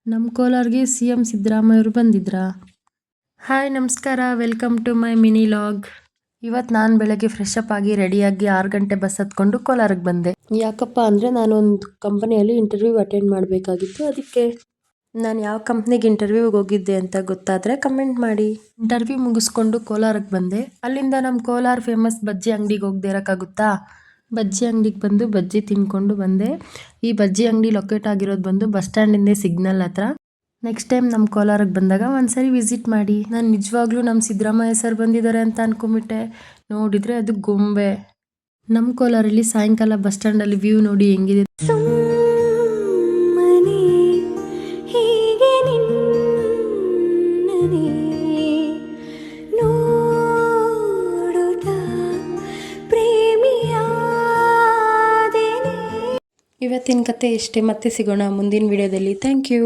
ನಮ್ಮ ಕೋಲಾರ್ಗೆ CM ಸಿದ್ದರಾಮಯ್ಯ ಅವರು ಬಂದಿದ್ರಾ? ಹಾಯ್ ನಮಸ್ಕಾರ, welcome to my mini vlog. ಇವತ್ತು ನಾನು ಬೆಳಗ್ಗೆ ಫ್ರೆಶ್ ಅಪ್ ಆಗಿ ರೆಡಿಯಾಗಿ 6 ಗಂಟೆ ಬಸ್ ಹತ್ಕೊಂಡು ಕೋಲಾರಕ್ಕೆ ಬಂದೆ. ಯಾಕಪ್ಪ ಅಂದರೆ ನಾನೊಂದು ಕಂಪನಿಯಲ್ಲಿ ಇಂಟರ್ವ್ಯೂ ಅಟೆಂಡ್ ಮಾಡಬೇಕಾಗಿತ್ತು. ಅದಕ್ಕೆ ನಾನು ಯಾವ ಕಂಪ್ನಿಗೆ ಇಂಟರ್ವ್ಯೂಗೆ ಹೋಗಿದ್ದೆ ಅಂತ ಗೊತ್ತಾದರೆ ಕಮೆಂಟ್ ಮಾಡಿ. ಇಂಟರ್ವ್ಯೂ ಮುಗಿಸ್ಕೊಂಡು ಕೋಲಾರಕ್ಕೆ ಬಂದೆ. ಅಲ್ಲಿಂದ ನಮ್ಮ ಕೋಲಾರ ಫೇಮಸ್ ಬಜ್ಜಿ ಅಂಗಡಿಗೆ ಹೋಗದೆ ಇರೋಕ್ಕಾಗುತ್ತಾ? ಬಜ್ಜಿ ಅಂಗಡಿಗೆ ಬಂದು ಬಜ್ಜಿ ತಿನ್ಕೊಂಡು ಬಂದೆ. ಈ ಬಜ್ಜಿ ಅಂಗಡಿ ಲೊಕೇಟ್ ಆಗಿರೋದು ಬಂದು ಬಸ್ ಸ್ಟ್ಯಾಂಡಿಂದ ಸಿಗ್ನಲ್ ಹತ್ರ. ನೆಕ್ಸ್ಟ್ ಟೈಮ್ ನಮ್ಮ ಕೋಲಾರಕ್ಕೆ ಬಂದಾಗ ಒಂದ್ಸರಿ ವಿಸಿಟ್ ಮಾಡಿ. ನಾನು ನಿಜವಾಗ್ಲೂ ನಮ್ಮ ಸಿದ್ದರಾಮಯ್ಯ ಸರ್ ಬಂದಿದ್ದಾರೆ ಅಂತ ಅನ್ಕೊಂಬಿಟ್ಟೆ. ನೋಡಿದರೆ ಅದು ಗೊಂಬೆ. ನಮ್ಮ ಕೋಲಾರಲ್ಲಿ ಸಾಯಂಕಾಲ ಬಸ್ ಸ್ಟ್ಯಾಂಡಲ್ಲಿ ವ್ಯೂ ನೋಡಿ ಹೆಂಗಿದೆ. ಇವತ್ತಿನ ಕತೆ ಇಷ್ಟೇ. ಮತ್ತೆ ಸಿಗೋಣ ಮುಂದಿನ ವಿಡಿಯೋದಲ್ಲಿ. Thank you.